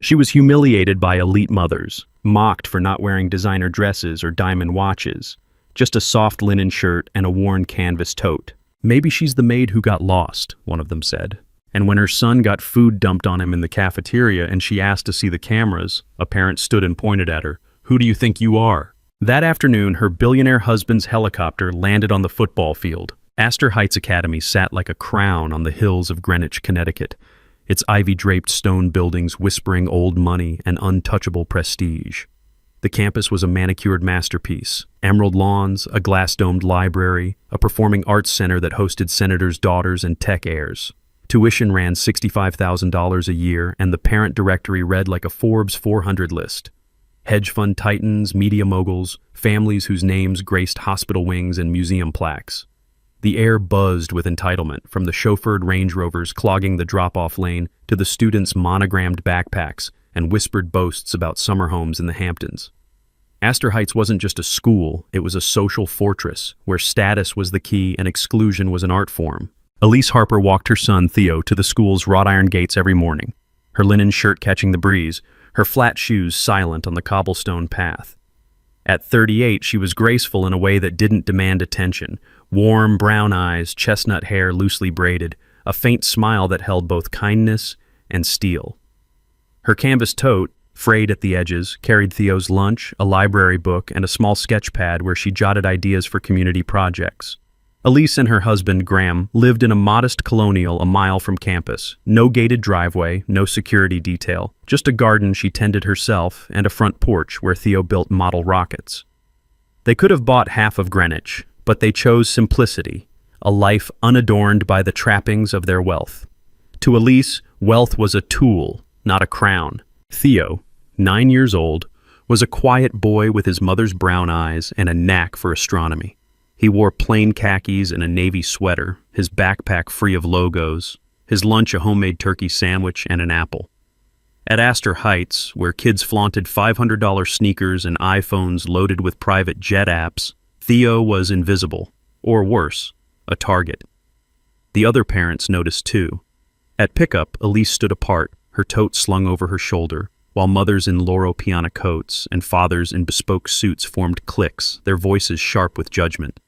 She was humiliated by elite mothers, mocked for not wearing designer dresses or diamond watches, just a soft linen shirt and a worn canvas tote. "Maybe she's the maid who got lost," one of them said. And when her son got food dumped on him in the cafeteria and she asked to see the cameras, a parent stood and pointed at her. "Who do you think you are?" That afternoon, her billionaire husband's helicopter landed on the football field. Astor Heights Academy sat like a crown on the hills of Greenwich, Connecticut, its ivy-draped stone buildings whispering old money and untouchable prestige. The campus was a manicured masterpiece. Emerald lawns, a glass-domed library, a performing arts center that hosted senators' daughters and tech heirs. Tuition ran $65,000 a year, and the parent directory read like a Forbes 400 list. Hedge fund titans, media moguls, families whose names graced hospital wings and museum plaques. The air buzzed with entitlement, from the chauffeured Range Rovers clogging the drop-off lane to the students' monogrammed backpacks and whispered boasts about summer homes in the Hamptons. Astor Heights wasn't just a school, it was a social fortress, where status was the key and exclusion was an art form. Elise Harper walked her son, Theo, to the school's wrought iron gates every morning, her linen shirt catching the breeze, her flat shoes silent on the cobblestone path. At 38, she was graceful in a way that didn't demand attention. Warm brown eyes, chestnut hair loosely braided, a faint smile that held both kindness and steel. Her canvas tote, frayed at the edges, carried Theo's lunch, a library book, and a small sketch pad where she jotted ideas for community projects. Elise and her husband, Graham, lived in a modest colonial a mile from campus. No gated driveway, no security detail, just a garden she tended herself and a front porch where Theo built model rockets. They could have bought half of Greenwich, but they chose simplicity, a life unadorned by the trappings of their wealth. To Elise, wealth was a tool, not a crown. Theo, 9 years old, was a quiet boy with his mother's brown eyes and a knack for astronomy. He wore plain khakis and a navy sweater, his backpack free of logos, his lunch a homemade turkey sandwich and an apple. At Astor Heights, where kids flaunted $500 sneakers and iPhones loaded with private jet apps, Theo was invisible, or worse, a target. The other parents noticed too. At pickup, Elise stood apart, her tote slung over her shoulder, while mothers in Loro Piana coats and fathers in bespoke suits formed cliques, their voices sharp with judgment.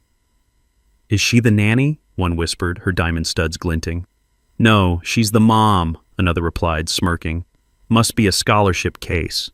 "Is she the nanny?" one whispered, her diamond studs glinting. "No, she's the mom," another replied, smirking. "Must be a scholarship case."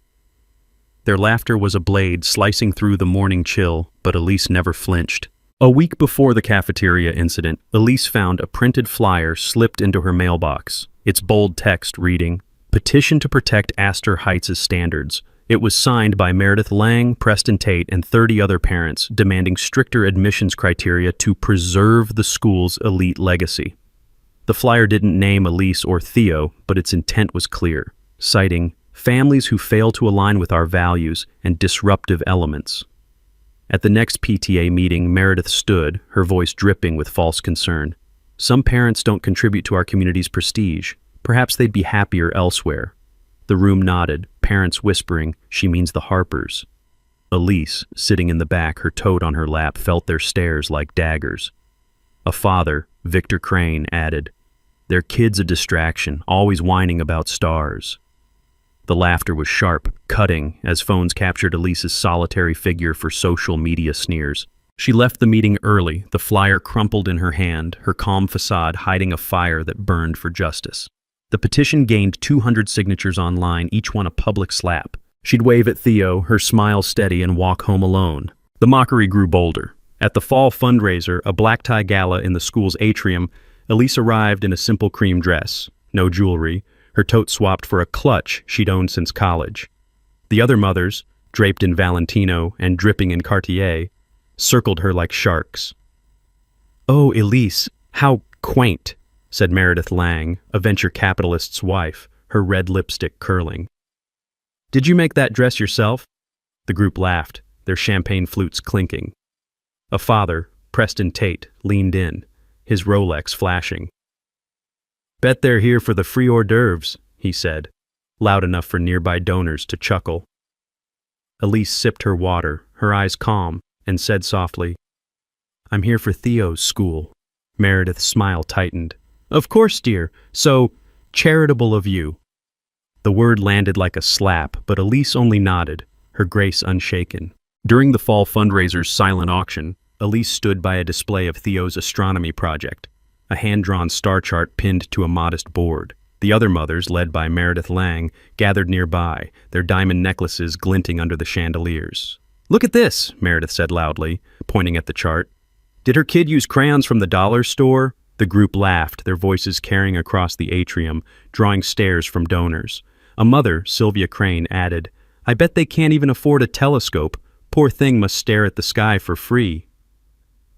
Their laughter was a blade slicing through the morning chill, but Elise never flinched. A week before the cafeteria incident, Elise found a printed flyer slipped into her mailbox, its bold text reading, "Petition to protect Astor Heights' standards." It was signed by Meredith Lang, Preston Tate, and 30 other parents, demanding stricter admissions criteria to preserve the school's elite legacy. The flyer didn't name Elise or Theo, but its intent was clear, citing families who fail to align with our values and disruptive elements. At the next PTA meeting, Meredith stood, her voice dripping with false concern. "Some parents don't contribute to our community's prestige. Perhaps they'd be happier elsewhere." The room nodded, parents whispering, "She means the Harpers." Elise, sitting in the back, her tote on her lap, felt their stares like daggers. A father, Victor Crane, added, "Their kid's a distraction, always whining about stars." The laughter was sharp, cutting, as phones captured Elise's solitary figure for social media sneers. She left the meeting early, the flyer crumpled in her hand, her calm facade hiding a fire that burned for justice. The petition gained 200 signatures online, each one a public slap. She'd wave at Theo, her smile steady, and walk home alone. The mockery grew bolder. At the fall fundraiser, a black tie gala in the school's atrium, Elise arrived in a simple cream dress, no jewelry, her tote swapped for a clutch she'd owned since college. The other mothers, draped in Valentino and dripping in Cartier, circled her like sharks. "Oh, Elise, how quaint," said Meredith Lang, a venture capitalist's wife, her red lipstick curling. "Did you make that dress yourself?" The group laughed, their champagne flutes clinking. A father, Preston Tate, leaned in, his Rolex flashing. "Bet they're here for the free hors d'oeuvres," he said, loud enough for nearby donors to chuckle. Elise sipped her water, her eyes calm, and said softly, "I'm here for Theo's school." Meredith's smile tightened. "Of course, dear. So charitable of you." The word landed like a slap, but Elise only nodded, her grace unshaken. During the fall fundraiser's silent auction, Elise stood by a display of Theo's astronomy project, a hand-drawn star chart pinned to a modest board. The other mothers, led by Meredith Lang, gathered nearby, their diamond necklaces glinting under the chandeliers. "Look at this," Meredith said loudly, pointing at the chart. "Did her kid use crayons from the dollar store?" The group laughed, their voices carrying across the atrium, drawing stares from donors. A mother, Sylvia Crane, added, "I bet they can't even afford a telescope. Poor thing must stare at the sky for free."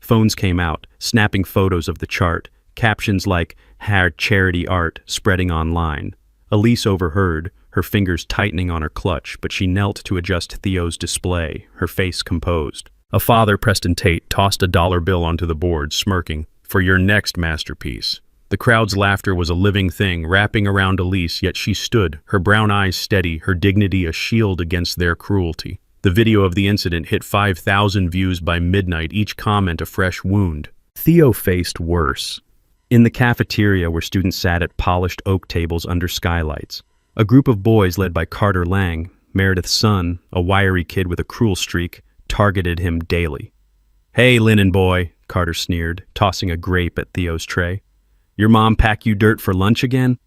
Phones came out, snapping photos of the chart, captions like "Her charity art" spreading online. Elise overheard, her fingers tightening on her clutch, but she knelt to adjust Theo's display, her face composed. A father, Preston Tate, tossed a dollar bill onto the board, smirking, "For your next masterpiece." The crowd's laughter was a living thing, wrapping around Elise, yet she stood, her brown eyes steady, her dignity a shield against their cruelty. The video of the incident hit 5,000 views by midnight, each comment a fresh wound. Theo faced worse. In the cafeteria where students sat at polished oak tables under skylights, a group of boys led by Carter Lang, Meredith's son, a wiry kid with a cruel streak, targeted him daily. "Hey, linen boy," Carter sneered, tossing a grape at Theo's tray. "Your mom pack you dirt for lunch again?"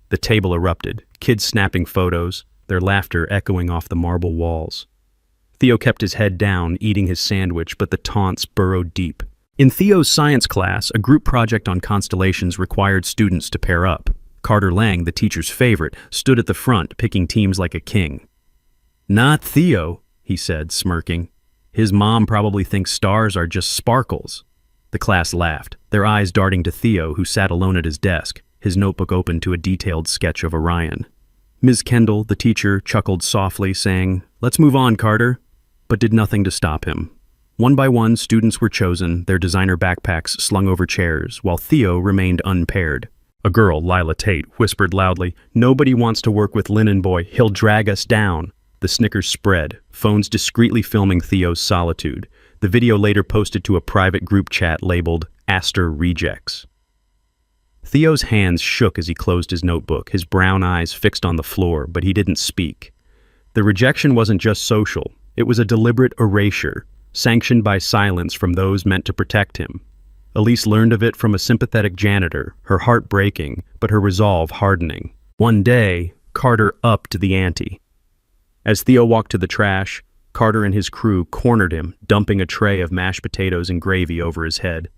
The table erupted, kids snapping photos, their laughter echoing off the marble walls. Theo kept his head down, eating his sandwich, but the taunts burrowed deep. In Theo's science class, a group project on constellations required students to pair up. Carter Lang, the teacher's favorite, stood at the front, picking teams like a king. "Not Theo," he said, smirking. "His mom probably thinks stars are just sparkles." The class laughed, their eyes darting to Theo, who sat alone at his desk, his notebook open to a detailed sketch of Orion. Ms. Kendall, the teacher, chuckled softly, saying, "Let's move on, Carter," but did nothing to stop him. One by one, students were chosen, their designer backpacks slung over chairs, while Theo remained unpaired. A girl, Lila Tate, whispered loudly, "Nobody wants to work with Linen Boy. He'll drag us down." The snickers spread, phones discreetly filming Theo's solitude. The video later posted to a private group chat labeled Aster Rejects. Theo's hands shook as he closed his notebook, his brown eyes fixed on the floor, but he didn't speak. The rejection wasn't just social. It was a deliberate erasure, sanctioned by silence from those meant to protect him. Elise learned of it from a sympathetic janitor, her heart breaking, but her resolve hardening. One day, Carter upped the ante. As Theo walked to the trash, Carter and his crew cornered him, dumping a tray of mashed potatoes and gravy over his head.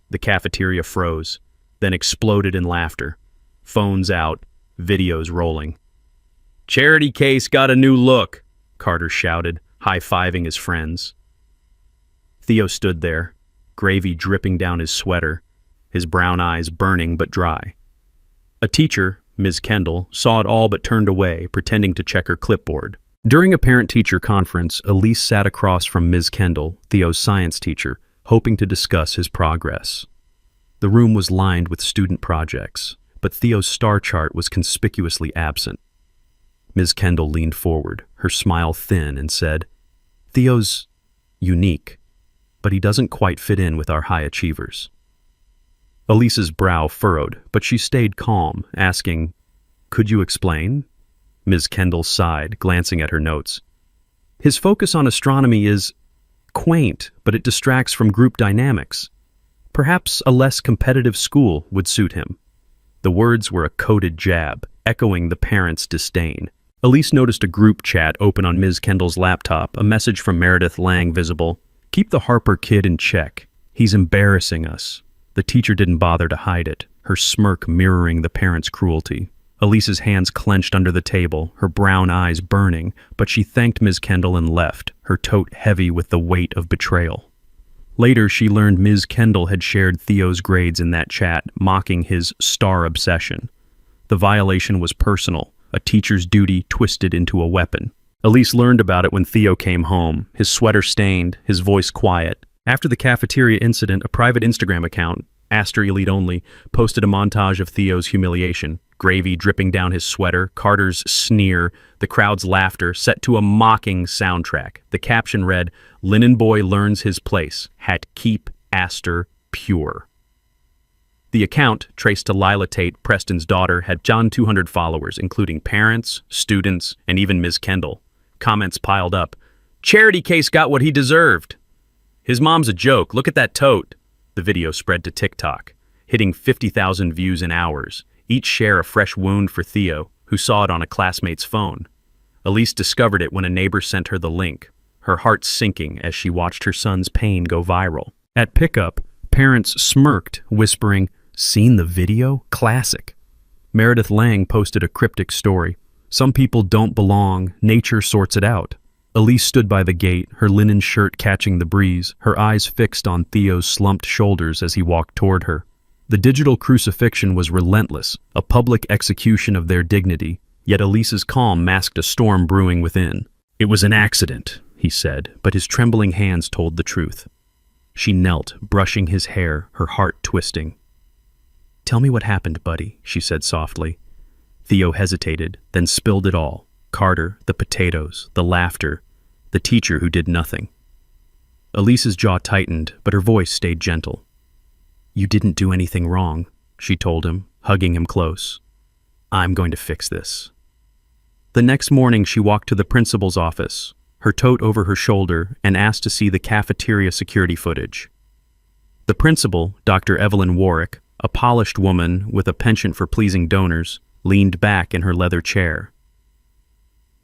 The cafeteria froze, then exploded in laughter. Phones out, videos rolling. "Charity case got a new look," Carter shouted, high-fiving his friends. Theo stood there, gravy dripping down his sweater, his brown eyes burning but dry. A teacher, Ms. Kendall, saw it all but turned away, pretending to check her clipboard. During a parent-teacher conference, Elise sat across from Ms. Kendall, Theo's science teacher, hoping to discuss his progress. The room was lined with student projects, but Theo's star chart was conspicuously absent. Ms. Kendall leaned forward, her smile thin, and said, "Theo's unique, but he doesn't quite fit in with our high achievers." Elise's brow furrowed, but she stayed calm, asking, "Could you explain?" Ms. Kendall sighed, glancing at her notes. "His focus on astronomy is quaint, but it distracts from group dynamics. Perhaps a less competitive school would suit him." The words were a coded jab, echoing the parents' disdain. Elise noticed a group chat open on Ms. Kendall's laptop, a message from Meredith Lang visible. "Keep the Harper kid in check. He's embarrassing us." The teacher didn't bother to hide it, her smirk mirroring the parents' cruelty. Elise's hands clenched under the table, her brown eyes burning, but she thanked Ms. Kendall and left, her tote heavy with the weight of betrayal. Later, she learned Ms. Kendall had shared Theo's grades in that chat, mocking his star obsession. The violation was personal, a teacher's duty twisted into a weapon. Elise learned about it when Theo came home, his sweater stained, his voice quiet. After the cafeteria incident, a private Instagram account, Aster Elite Only, posted a montage of Theo's humiliation, gravy dripping down his sweater, Carter's sneer, the crowd's laughter, set to a mocking soundtrack. The caption read, "Linen Boy learns his place, hat keep Aster pure." The account, traced to Lila Tate, Preston's daughter, had 200 followers, including parents, students, and even Ms. Kendall. Comments piled up. "Charity case got what he deserved." "His mom's a joke, look at that tote." The video spread to TikTok, hitting 50,000 views in hours, each share a fresh wound for Theo, who saw it on a classmate's phone. Elise discovered it when a neighbor sent her the link, her heart sinking as she watched her son's pain go viral. At pickup, parents smirked, whispering, "Seen the video? Classic." Meredith Lang posted a cryptic story. "Some people don't belong, nature sorts it out." Elise stood by the gate, her linen shirt catching the breeze, her eyes fixed on Theo's slumped shoulders as he walked toward her. The digital crucifixion was relentless, a public execution of their dignity, yet Elise's calm masked a storm brewing within. "It was an accident," he said, but his trembling hands told the truth. She knelt, brushing his hair, her heart twisting. "Tell me what happened, buddy," she said softly. Theo hesitated, then spilled it all. Carter, the potatoes, the laughter, the teacher who did nothing. Elise's jaw tightened, but her voice stayed gentle. "You didn't do anything wrong," she told him, hugging him close. "I'm going to fix this." The next morning she walked to the principal's office, her tote over her shoulder, and asked to see the cafeteria security footage. The principal, Dr. Evelyn Warwick, a polished woman with a penchant for pleasing donors, leaned back in her leather chair.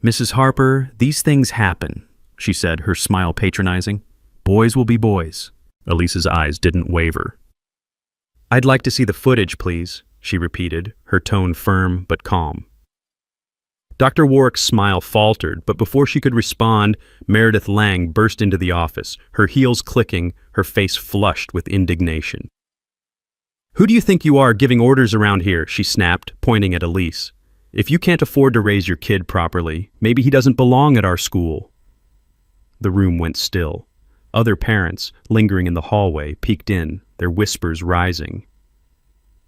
"Mrs. Harper, these things happen," she said, her smile patronizing. "Boys will be boys." Elise's eyes didn't waver. "I'd like to see the footage, please," she repeated, her tone firm but calm. Dr. Warwick's smile faltered, but before she could respond, Meredith Lang burst into the office, her heels clicking, her face flushed with indignation. "Who do you think you are giving orders around here?" she snapped, pointing at Elise. "If you can't afford to raise your kid properly, maybe he doesn't belong at our school." The room went still. Other parents, lingering in the hallway, peeked in, their whispers rising.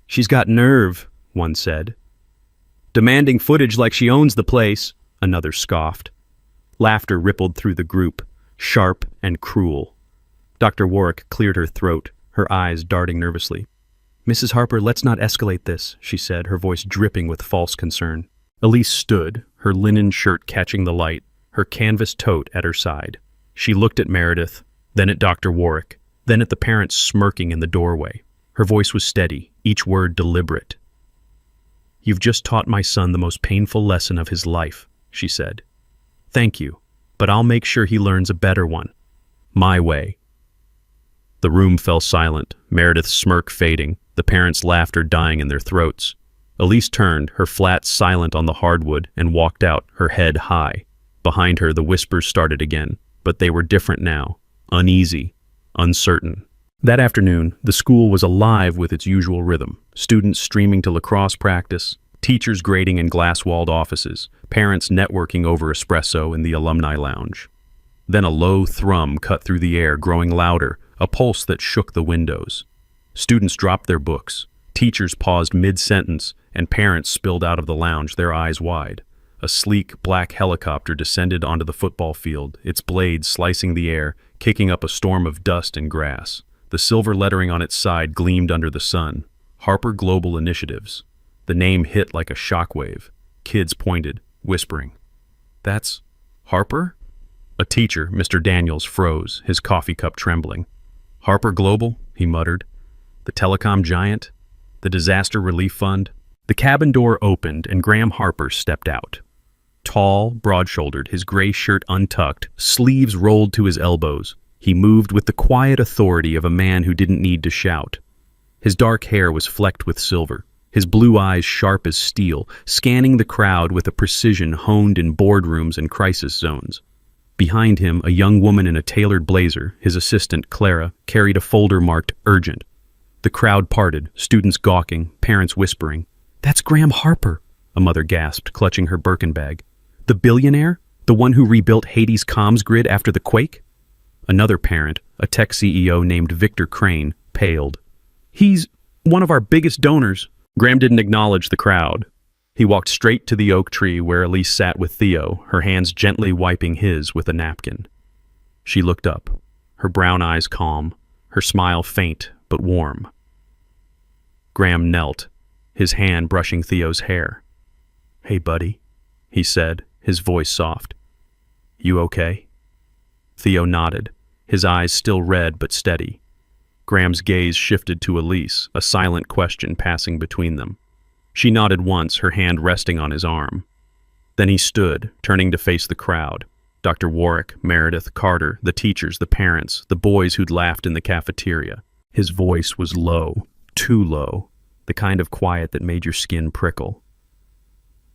"She's got nerve," one said. "Demanding footage like she owns the place," another scoffed. Laughter rippled through the group, sharp and cruel. Dr. Warwick cleared her throat, her eyes darting nervously. "Mrs. Harper, let's not escalate this," she said, her voice dripping with false concern. Elise stood, her linen shirt catching the light, her canvas tote at her side. She looked at Meredith, then at Dr. Warwick, then at the parents smirking in the doorway. Her voice was steady, each word deliberate. "You've just taught my son the most painful lesson of his life," she said. "Thank you, but I'll make sure he learns a better one. My way." The room fell silent, Meredith's smirk fading, the parents' laughter dying in their throats. Elise turned, her flat silent on the hardwood, and walked out, her head high. Behind her, the whispers started again, but they were different now, uneasy, uncertain. That afternoon, the school was alive with its usual rhythm, students streaming to lacrosse practice, teachers grading in glass-walled offices, parents networking over espresso in the alumni lounge. Then a low thrum cut through the air, growing louder, a pulse that shook the windows. Students dropped their books, teachers paused mid-sentence, and parents spilled out of the lounge, their eyes wide. A sleek, black helicopter descended onto the football field, its blades slicing the air, kicking up a storm of dust and grass. The silver lettering on its side gleamed under the sun. Harper Global Initiatives. The name hit like a shockwave. Kids pointed, whispering. "That's Harper?" A teacher, Mr. Daniels, froze, his coffee cup trembling. "Harper Global?" he muttered. "The telecom giant? The disaster relief fund?" The cabin door opened and Graham Harper stepped out. Tall, broad-shouldered, his gray shirt untucked, sleeves rolled to his elbows. He moved with the quiet authority of a man who didn't need to shout. His dark hair was flecked with silver, his blue eyes sharp as steel, scanning the crowd with a precision honed in boardrooms and crisis zones. Behind him, a young woman in a tailored blazer, his assistant, Clara, carried a folder marked "Urgent." The crowd parted, students gawking, parents whispering. "That's Graham Harper," a mother gasped, clutching her Birkin bag. "The billionaire? The one who rebuilt Haiti's comms grid after the quake?" Another parent, a tech CEO named Victor Crane, paled. "He's one of our biggest donors." Graham didn't acknowledge the crowd. He walked straight to the oak tree where Elise sat with Theo, her hands gently wiping his with a napkin. She looked up, her brown eyes calm, her smile faint but warm. Graham knelt, his hand brushing Theo's hair. "Hey, buddy," he said, his voice soft. "You okay?" Theo nodded, his eyes still red but steady. Graham's gaze shifted to Elise, a silent question passing between them. She nodded once, her hand resting on his arm. Then he stood, turning to face the crowd. Dr. Warwick, Meredith, Carter, the teachers, the parents, the boys who'd laughed in the cafeteria. His voice was low, too low, the kind of quiet that made your skin prickle.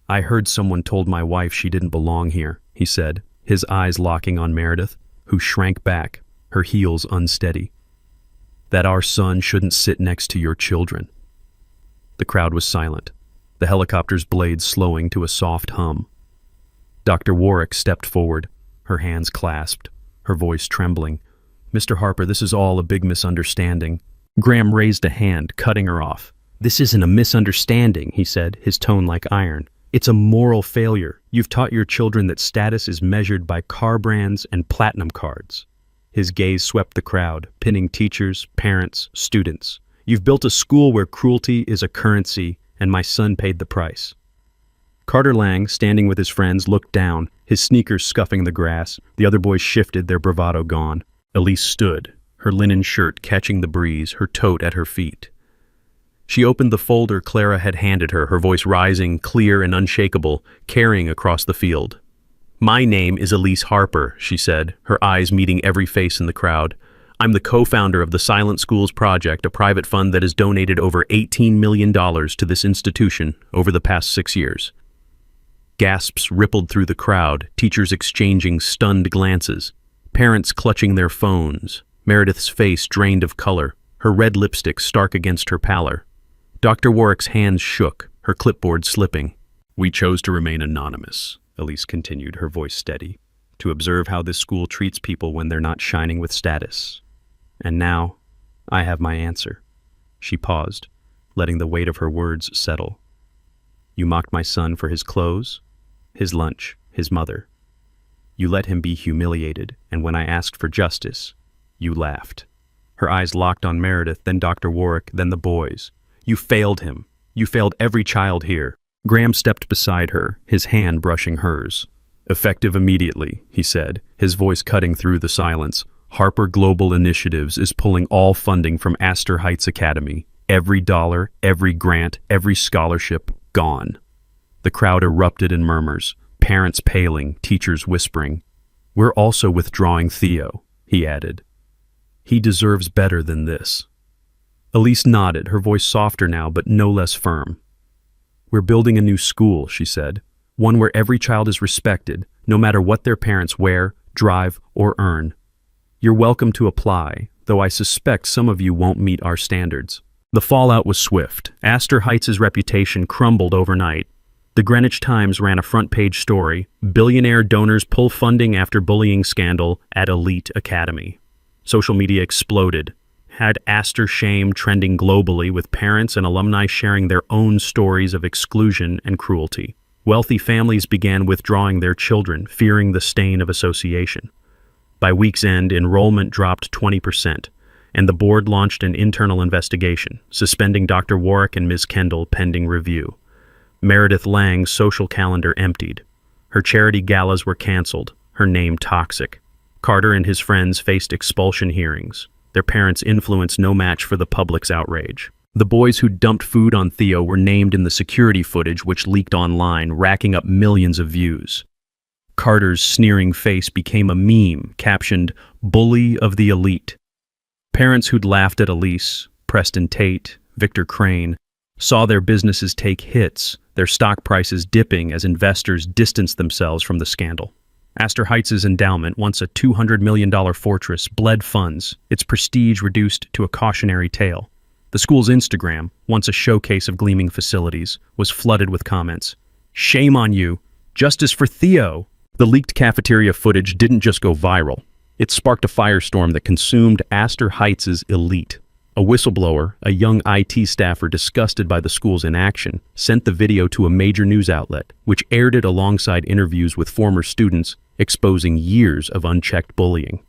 "I heard someone told my wife she didn't belong here," he said, his eyes locking on Meredith, who shrank back, her heels unsteady. "That our son shouldn't sit next to your children." The crowd was silent, the helicopter's blades slowing to a soft hum. Dr. Warwick stepped forward, her hands clasped, her voice trembling. "Mr. Harper, this is all a big misunderstanding." Graham raised a hand, cutting her off. "This isn't a misunderstanding," he said, his tone like iron. "It's a moral failure. You've taught your children that status is measured by car brands and platinum cards." His gaze swept the crowd, pinning teachers, parents, students. "You've built a school where cruelty is a currency, and my son paid the price." Carter Lang, standing with his friends, looked down, his sneakers scuffing the grass. The other boys shifted, their bravado gone. Elise stood, her linen shirt catching the breeze, her tote at her feet. She opened the folder Clara had handed her, her voice rising, clear and unshakable, carrying across the field. "My name is Elise Harper," she said, her eyes meeting every face in the crowd. "I'm the co-founder of the Silent Schools Project, a private fund that has donated over $18 million to this institution over the past 6 years. Gasps rippled through the crowd, teachers exchanging stunned glances, parents clutching their phones, Meredith's face drained of color, her red lipstick stark against her pallor. Dr. Warwick's hands shook, her clipboard slipping. "We chose to remain anonymous," Elise continued, her voice steady, "to observe how this school treats people when they're not shining with status. And now, I have my answer." She paused, letting the weight of her words settle. "You mocked my son for his clothes, his lunch, his mother. You let him be humiliated, and when I asked for justice, you laughed." Her eyes locked on Meredith, then Dr. Warwick, then the boys. "You failed him. You failed every child here." Graham stepped beside her, his hand brushing hers. "Effective immediately," he said, his voice cutting through the silence. "Harper Global Initiatives is pulling all funding from Astor Heights Academy. Every dollar, every grant, every scholarship, gone." The crowd erupted in murmurs, parents paling, teachers whispering. "We're also withdrawing Theo," he added. "He deserves better than this." Elise nodded, her voice softer now, but no less firm. "We're building a new school," she said, "one where every child is respected, no matter what their parents wear, drive, or earn. You're welcome to apply, though I suspect some of you won't meet our standards." The fallout was swift. Astor Heights' reputation crumbled overnight. The Greenwich Times ran a front-page story, "Billionaire donors pull funding after bullying scandal at elite academy." Social media exploded, had Astor shame trending globally, with parents and alumni sharing their own stories of exclusion and cruelty. Wealthy families began withdrawing their children, fearing the stain of association. By week's end, enrollment dropped 20%, and the board launched an internal investigation, suspending Dr. Warwick and Ms. Kendall pending review. Meredith Lang's social calendar emptied. Her charity galas were canceled, her name toxic. Carter and his friends faced expulsion hearings, their parents' influence no match for the public's outrage. The boys who dumped food on Theo were named in the security footage which leaked online, racking up millions of views. Carter's sneering face became a meme, captioned, "Bully of the Elite." Parents who'd laughed at Elise, Preston Tate, Victor Crane, saw their businesses take hits, their stock prices dipping as investors distanced themselves from the scandal. Astor Heights' endowment, once a $200 million fortress, bled funds, its prestige reduced to a cautionary tale. The school's Instagram, once a showcase of gleaming facilities, was flooded with comments. "Shame on you! Justice for Theo!" The leaked cafeteria footage didn't just go viral. It sparked a firestorm that consumed Astor Heights' elite. A whistleblower, a young IT staffer disgusted by the school's inaction, sent the video to a major news outlet, which aired it alongside interviews with former students, exposing years of unchecked bullying.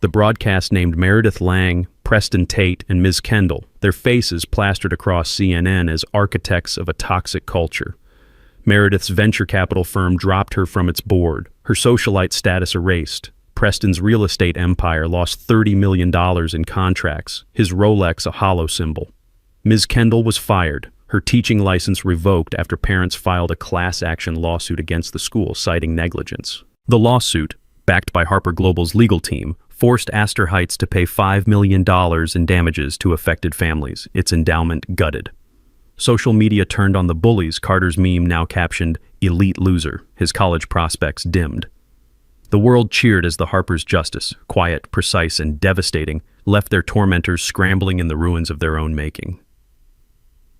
The broadcast named Meredith Lang, Preston Tate and Ms. Kendall, their faces plastered across CNN as architects of a toxic culture. Meredith's venture capital firm dropped her from its board, her socialite status erased. Preston's real estate empire lost $30 million in contracts, his Rolex a hollow symbol. Ms. Kendall was fired, her teaching license revoked after parents filed a class-action lawsuit against the school citing negligence. The lawsuit, backed by Harper Global's legal team, forced Astor Heights to pay $5 million in damages to affected families, its endowment gutted. Social media turned on the bullies. Carter's meme now captioned, "Elite loser," his college prospects dimmed. The world cheered as the Harper's justice, quiet, precise, and devastating, left their tormentors scrambling in the ruins of their own making.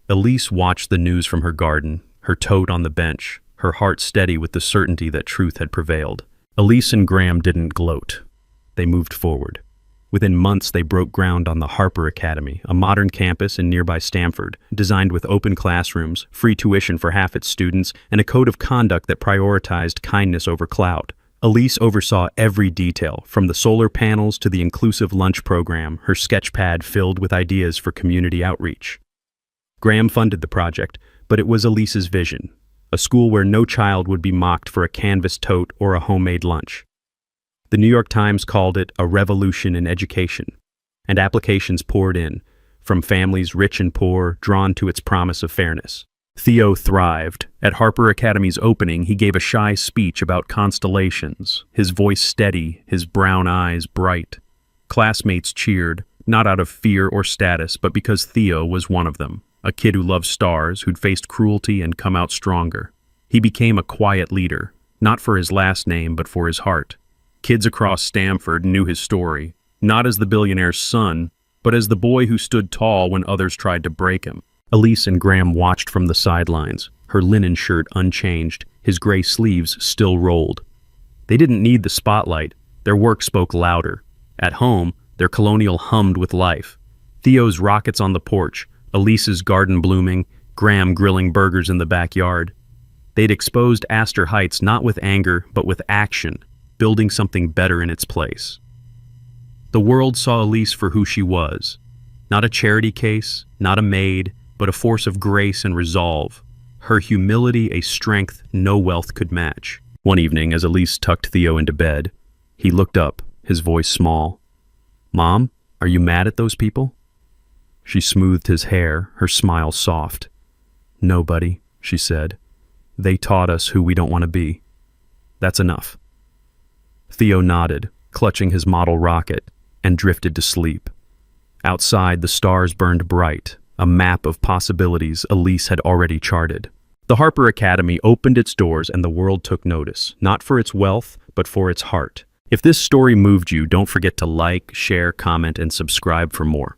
Elise watched the news from her garden, her tote on the bench, her heart steady with the certainty that truth had prevailed. Elise and Graham didn't gloat. They moved forward. Within months, they broke ground on the Harper Academy, a modern campus in nearby Stamford, designed with open classrooms, free tuition for half its students, and a code of conduct that prioritized kindness over clout. Elise oversaw every detail, from the solar panels to the inclusive lunch program, her sketchpad filled with ideas for community outreach. Graham funded the project, but it was Elise's vision, a school where no child would be mocked for a canvas tote or a homemade lunch. The New York Times called it a revolution in education, and applications poured in, from families rich and poor, drawn to its promise of fairness. Theo thrived. At Harper Academy's opening, he gave a shy speech about constellations, his voice steady, his brown eyes bright. Classmates cheered, not out of fear or status, but because Theo was one of them, a kid who loved stars, who'd faced cruelty and come out stronger. He became a quiet leader, not for his last name, but for his heart. Kids across Stamford knew his story, not as the billionaire's son, but as the boy who stood tall when others tried to break him. Elise and Graham watched from the sidelines, her linen shirt unchanged, his gray sleeves still rolled. They didn't need the spotlight. Their work spoke louder. At home, their colonial hummed with life. Theo's rockets on the porch, Elise's garden blooming, Graham grilling burgers in the backyard. They'd exposed Astor Heights not with anger, but with action, building something better in its place. The world saw Elise for who she was. Not a charity case, not a maid, but a force of grace and resolve. Her humility a strength no wealth could match. One evening, as Elise tucked Theo into bed, he looked up, his voice small. "Mom, are you mad at those people?" She smoothed his hair, her smile soft. "No, buddy," she said. "They taught us who we don't want to be. That's enough." Theo nodded, clutching his model rocket, and drifted to sleep. Outside, the stars burned bright, a map of possibilities Elise had already charted. The Harper Academy opened its doors and the world took notice, not for its wealth, but for its heart. If this story moved you, don't forget to like, share, comment, and subscribe for more.